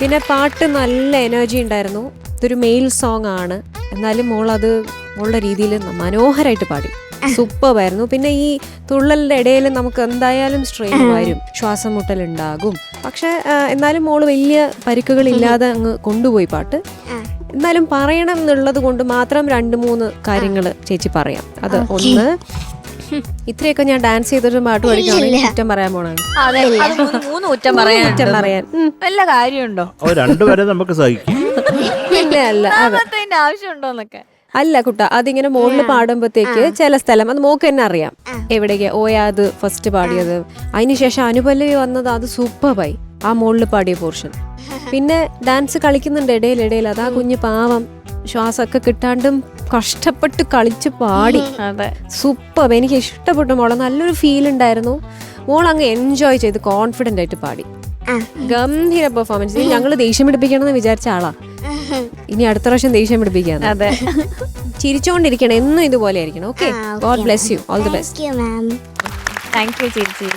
പിന്നെ പാട്ട് നല്ല എനർജി ഉണ്ടായിരുന്നു. ഇതൊരു മെയിൽ സോങ് ആണ്, എന്നാലും മോൾ അത് മോളുടെ രീതിയിൽ മനോഹരമായിട്ട് പാടി. സൂപ്പറായിരുന്നു. പിന്നെ ഈ തുള്ളലിന്റെ ഇടയിൽ നമുക്ക് എന്തായാലും സ്ട്രെയിൻ വരും, ശ്വാസം മുട്ടലുണ്ടാകും. പക്ഷെ എന്നാലും മോള് വലിയ പരിക്കുകളില്ലാതെ അങ്ങ് കൊണ്ടുപോയി പാട്ട്. എന്നാലും പറയണം എന്നുള്ളത് കൊണ്ട് മാത്രം 2-3 കാര്യങ്ങൾ ചേച്ചി പറയാം. അത് ഒന്ന്, ഇത്രയൊക്കെ ഞാൻ ഡാൻസ് ചെയ്തൊരു പാട്ട് പഠിക്കുകയാണെങ്കിൽ കുറ്റം പറയാൻ പോണാണ്. കുറ്റം പറയാൻ വല്ല കാര്യമുണ്ടോ? രണ്ടുപേരെ നമുക്ക് സഹിക്കും. ഇല്ല അല്ല, ആവശ്യമുണ്ടോന്നൊക്കെ അല്ല കുട്ട, അതിങ്ങനെ മോളിൽ പാടുമ്പോഴത്തേക്ക് ചില സ്ഥലം അത് മോക്ക് തന്നെ അറിയാം എവിടേക്ക് ഓയാ അത് ഫസ്റ്റ് പാടിയത്. അതിനുശേഷം അനുപല്ലവി വന്നത്, അത് സൂപ്പറായി ആ മോളിൽ പാടിയ പോർഷൻ. പിന്നെ ഡാൻസ് കളിക്കുന്നുണ്ട് ഇടയിൽ, അതാ കുഞ്ഞ് പാവം ശ്വാസമൊക്കെ കിട്ടാണ്ടും കഷ്ടപ്പെട്ട് കളിച്ച് പാടി. സൂപ്പർ, എനിക്ക് ഇഷ്ടപ്പെട്ടു മോളെ. നല്ലൊരു ഫീൽ ഉണ്ടായിരുന്നു. മോൾ അങ്ങ് എൻജോയ് ചെയ്ത് കോൺഫിഡന്റ് ആയിട്ട് പാടി. ഗംഭീര പെർഫോമൻസ്. ഞങ്ങള് ദേഷ്യം പിടിപ്പിക്കണമെന്ന് വിചാരിച്ച ആളാ. ഇനി അടുത്ത പ്രാവശ്യം ദേഷ്യം പിടിപ്പിക്കാന്ന്. അതെ, ചിരിച്ചോണ്ടിരിക്കണം, എന്നും ഇതുപോലെ ആയിരിക്കണം. Okay, God bless you, all the best. Thank you ചേച്ചി.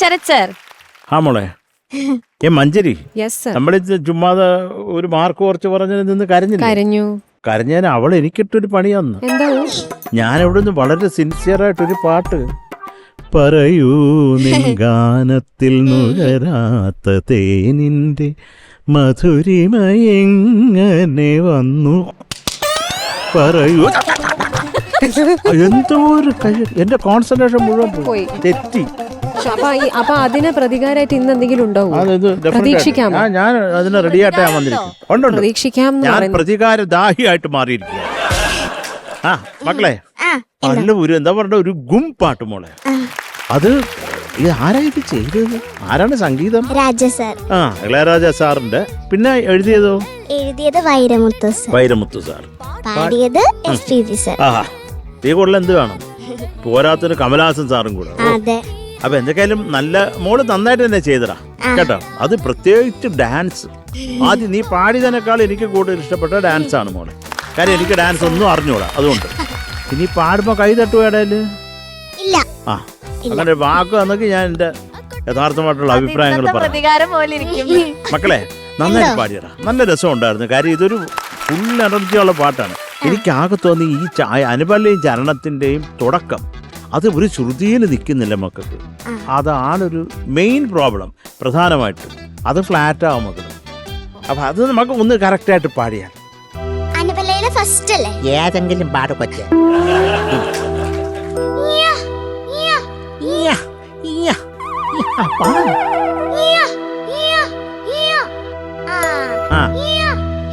ശരത് സർ. ആ മോളെ, മഞ്ജരി, യെസ് സർ. നമ്മളിത് ചുമ്മാതെ ഒരു മാർക്ക് കുറച്ച് പറഞ്ഞ നിന്ന് കരഞ്ഞേന് അവൾ എനിക്കിട്ടൊരു പണി തന്നു. എന്താ? ഞാൻ ഇവിടെ നിന്ന് വളരെ സിൻസിയറായിട്ടൊരു പാട്ട് പറയൂ, നിൻ ഗാനത്തിൽ നുകരാത്ത തേനിന്റെ മധുരിമ എങ്ങനെ വന്നു പറയൂ. എന്തോ ഒരു എന്റെ കോൺസെൻട്രേഷൻ മുഴുവൻ പോയി, തെറ്റി. അപ്പൊ അതിന് പ്രതികാരമായിട്ട് ഇന്ന് എന്തെങ്കിലും ഉണ്ടാവും? പ്രതീക്ഷിക്കാം. ഞാൻ അതിന് റെഡിയായിട്ട് ഞാൻ വന്നിരിക്കും. പ്രതീക്ഷിക്കാം. ഞാൻ പ്രതികാരദാഹിയായിട്ട് മാറിയിരിക്കുക. ആ മക്കളെ, നല്ല ഒരു എന്താ പറഞ്ഞ ഒരു ഗും പാട്ട് മോളെ. അത് ഇത് ആരാ ഇത് ചെയ്തത്? ആരാണ് സംഗീതം? ആ, ഇളയരാജ സാറിന്റെ. പിന്നെ എഴുതിയത് വൈരമുത്തു സാർ. ആഹാ, ഈ കൂടുതൽ എന്ത് വേണം? പോരാത്തിന് കമലഹാസൻ സാറും കൂടെ. അപ്പൊ എന്തൊക്കെയായാലും നല്ല മോള് നന്നായിട്ട് തന്നെ ചെയ്തടാ കേട്ടോ. അത് പ്രത്യേകിച്ച് ഡാൻസ്. ആദ്യം നീ പാടിയതിനേക്കാൾ എനിക്ക് കൂടുതൽ ഇഷ്ടപ്പെട്ട ഡാൻസ് ആണ് മോളെ. കാര്യം എനിക്ക് ഡാൻസ് ഒന്നും അറിഞ്ഞൂടാ. അതുകൊണ്ട് ഇനി പാടുമ്പോ കൈ തട്ടുവേടയില് ആ അങ്ങനെ വാക്ക് എന്നൊക്കെ ഞാൻ എന്റെ യഥാർത്ഥമായിട്ടുള്ള അഭിപ്രായങ്ങൾ പറയാം. മക്കളെ, നന്നായിട്ട് പാടിയടാ, നല്ല രസം ഉണ്ടായിരുന്നു. കാര്യം ഇതൊരു ഫുൾ എനർജിയുള്ള പാട്ടാണ്. എനിക്ക് ആകെ തോന്നി ഈ അനുപല്ലയും ചരണത്തിന്റെയും തുടക്കം അത് ഒരു ശ്രുതിയിൽ നിൽക്കുന്നില്ല മക്കൾക്ക്. അതാണൊരു മെയിൻ പ്രോബ്ലം പ്രധാനമായിട്ടും. അത് ഫ്ലാറ്റ് ആവും മക്കൾ. അപ്പൊ അത് നമുക്ക് ഒന്ന് കറക്റ്റായിട്ട് പാടിയാൽ ഏതെങ്കിലും പാട് പറ്റിയ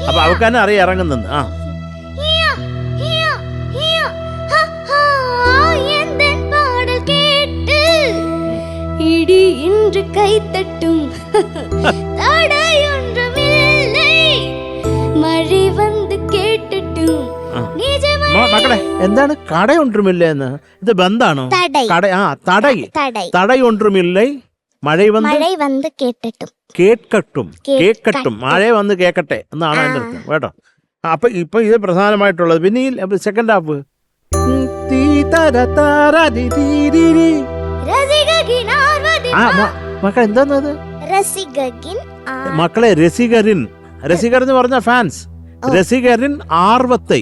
അപ്പൊ അവൾക്ക് തന്നെ അറിയാം ഇറങ്ങുന്നെന്ന്. ആ இடி என்று கைத்தட்டும் தடையொன்றுமில்லை மழை வந்து கேட்டட்டும். മക്കളെ, എന്താണ് കടയൊണ്ടുമില്ല എന്ന്? ഇത് ബന്ധാണോ? കട. ആ, തടയൊണ്ടുമില്ലേ മഴ വന്ന് കേക്കട്ടും മഴ വന്ന് കേക്കട്ടെ എന്നാണ് അതിന്റെ അർത്ഥം കേട്ടോ. അപ്പൊ ഇപ്പൊ ഇത് പ്രധാനമായിട്ടുള്ളത്. പിന്നെ ഈ സെക്കൻഡ് ഹാഫ് മക്കളെ എന്താന്നത്? മക്കളെ, രസികരിൻ എന്ന് പറഞ്ഞ ഫാൻസ്. രസികരിൻ ആർവത്തെ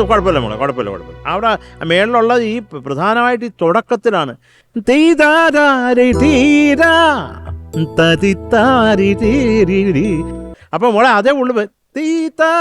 കുഴപ്പമില്ല മോളെ, കുഴപ്പമില്ല. അവിടെ മേളിലുള്ളത് ഈ പ്രധാനമായിട്ട് ഈ തുടക്കത്തിലാണ്. അപ്പൊ മോളെ അതേ ഉള്ളു തീത്താ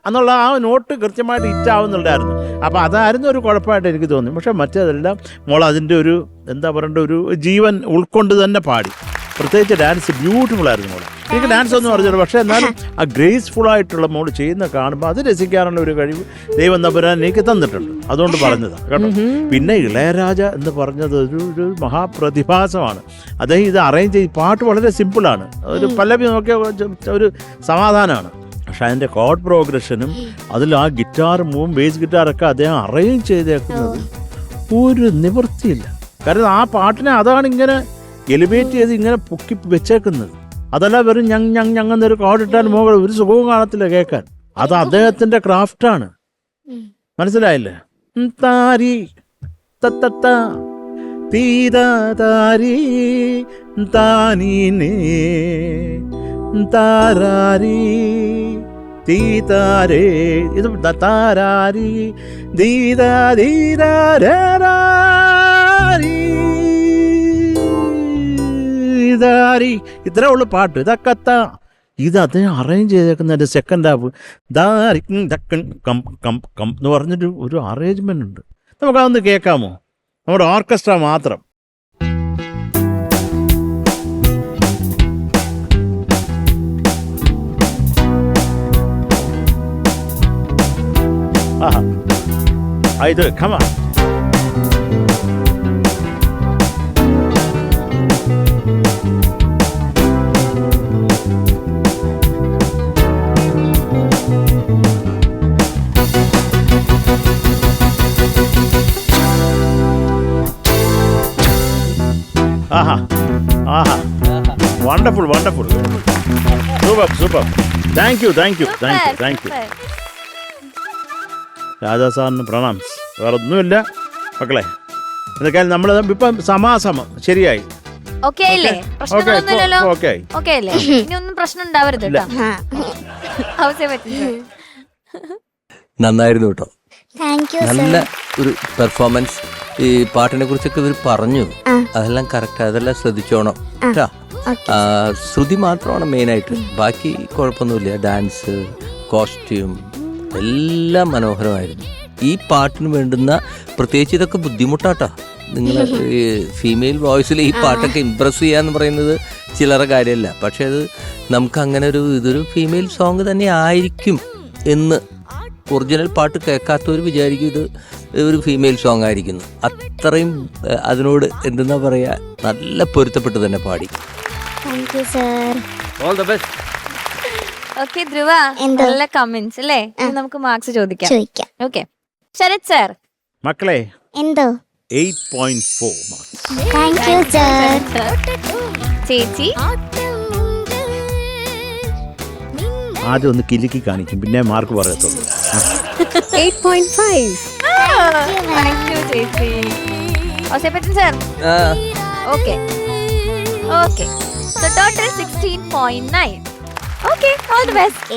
എന്നുള്ള ആ നോട്ട് കൃത്യമായിട്ട് ഹിറ്റാവുന്നുണ്ടായിരുന്നു. അപ്പോൾ അതായിരുന്നു ഒരു കുഴപ്പമായിട്ട് എനിക്ക് തോന്നി. പക്ഷെ മറ്റേതെല്ലാം മോൾ അതിൻ്റെ ഒരു എന്താ പറയേണ്ട ഒരു ജീവൻ ഉൾക്കൊണ്ട് തന്നെ പാടി. പ്രത്യേകിച്ച് ഡാൻസ് ബ്യൂട്ടിഫുൾ ആയിരുന്നു മോളെ. എനിക്ക് ഡാൻസ് ഒന്നും അറിഞ്ഞില്ല, പക്ഷെ എന്നാലും ആ ഗ്രേസ്ഫുൾ ആയിട്ടുള്ള മോൾ ചെയ്യുന്ന കാണുമ്പോൾ അത് രസിക്കാനുള്ള ഒരു കഴിവ് ദൈവം തമ്പുരാൻ എനിക്ക് തന്നിട്ടുണ്ട്. അതുകൊണ്ട് പറഞ്ഞതാണ് കേട്ടോ. പിന്നെ ഇളയരാജ എന്ന് പറഞ്ഞത് ഒരു മഹാപ്രതിഭാസമാണ്. അദ്ദേഹം ഇത് അറേഞ്ച് ചെയ്ത് പാട്ട് വളരെ സിമ്പിളാണ്. ഒരു പല്ലവി നോക്കിയ ഒരു സമാധാനമാണ്. പക്ഷെ അതിൻ്റെ കോഡ് പ്രോഗ്രഷനും അതിൽ ആ ഗിറ്റാർ മൂവും ബേസ് ഗിറ്റാറൊക്കെ അദ്ദേഹം അറേഞ്ച് ചെയ്തേക്കുന്നത് ഒരു നിവൃത്തിയില്ല. കാരണം ആ പാട്ടിനെ അതാണ് ഇങ്ങനെ എലിവേറ്റ് ചെയ്ത് ഇങ്ങനെ പൊക്കി വെച്ചേക്കുന്നത്. അതല്ല വെറും ഞങ്ങന്നൊരു കോഡിട്ടാൽ മുകളിൽ ഒരു സുഖവും കാണത്തില്ല കേൾക്കാൻ. അത് അദ്ദേഹത്തിന്റെ ക്രാഫ്റ്റാണ്. മനസ്സിലായില്ലേ? താരി തത്ത തീതാരി താനീനേ താരാരി തീതാരേ ഇത് താരാരി ദീതാ ദീതാരി ദാരി. ഇത്രേ ഉള്ളു പാട്ട്. ഇതൊക്കെ ഇത് അദ്ദേഹം അറേഞ്ച് ചെയ്തേക്കുന്ന സെക്കൻഡ് ഹാഫ് ദാരി ദക്കൻ കം കം കം എന്ന് പറഞ്ഞിട്ട് ഒരു അറേഞ്ച്മെന്റ് ഉണ്ട്. നമുക്കതൊന്ന് കേൾക്കാമോ? നമ്മുടെ ഓർക്കസ്ട്ര മാത്രം. ആഹാ ഇത് കമാ. ആഹാ ആഹാ wonderful wonderful super super. Thank you thank you thank you thank you. Raja സാറിന് പ്രണാംസ്. വേറെ ഒന്നുമില്ല മക്കളെ. എന്തൊക്കെ നമ്മൾ ഇപ്പം സമാസമം ശരിയായി. ഓക്കെ അല്ലേ? പ്രശ്നങ്ങളൊന്നുമില്ലല്ലോ. ഓക്കെ ഓക്കെ അല്ലേ? ഇനി ഒന്നും പ്രശ്നം ഉണ്ടാവരുത് കേട്ടോ. നന്നായിരുന്നു കേട്ടോ. നല്ല ഒരു പെർഫോമൻസ്. ഈ പാട്ടിനെ കുറിച്ചൊക്കെ ഇവർ പറഞ്ഞു, അതെല്ലാം കറക്റ്റ്, അതെല്ലാം ശ്രദ്ധിച്ചോണം കേട്ടാ. ശ്രുതി മാത്രമാണ് മെയിനായിട്ട്, ബാക്കി കുഴപ്പമൊന്നുമില്ല. ഡാൻസ്, കോസ്റ്റ്യൂം എല്ലാം മനോഹരമായിരുന്നു. ഈ പാട്ടിന് വേണ്ടുന്ന പ്രത്യേകിച്ച് ഇതൊക്കെ ബുദ്ധിമുട്ടാട്ടാ. നിങ്ങൾ ഫീമെയിൽ വോയിസിൽ ഈ പാട്ടൊക്കെ ഇമ്പ്രസ് ചെയ്യാന്ന് പറയുന്നത് ചില്ലറ കാര്യമല്ല. പക്ഷെ അത് നമുക്ക് അങ്ങനെ ഇതൊരു ഫീമെയിൽ സോങ് തന്നെ ആയിരിക്കും എന്ന് ഒറിജിനൽ പാട്ട് കേൾക്കാത്തവർ വിചാരിക്കും ഇത് ഒരു ഫീമെയിൽ സോങ് ആയിരിക്കുന്നു. അത്രയും അതിനോട് എന്തെന്നാ പറയാ, നല്ല പൊരുത്തപ്പെട്ട് തന്നെ പാടി. All the best. Okay Dhruva, നല്ല കമന്റ്സ് അല്ലേ? നമുക്ക് മാർക്സ് ചോദിക്കാം. Okay Sarath sir. മക്കളെ എന്തോ 8.4 മാർക്സ്. Thank you sir. ചേച്ചി ആദ്യം ഒന്ന് കിലുക്കി കാണിക്കും, പിന്നെ മാർക്ക് പറയത്തുള്ളൂ. 8.5. താങ്ക് യു ചേച്ചി. Ouseppachan sir. Okay okay. So total 16.9. Okay, all the best.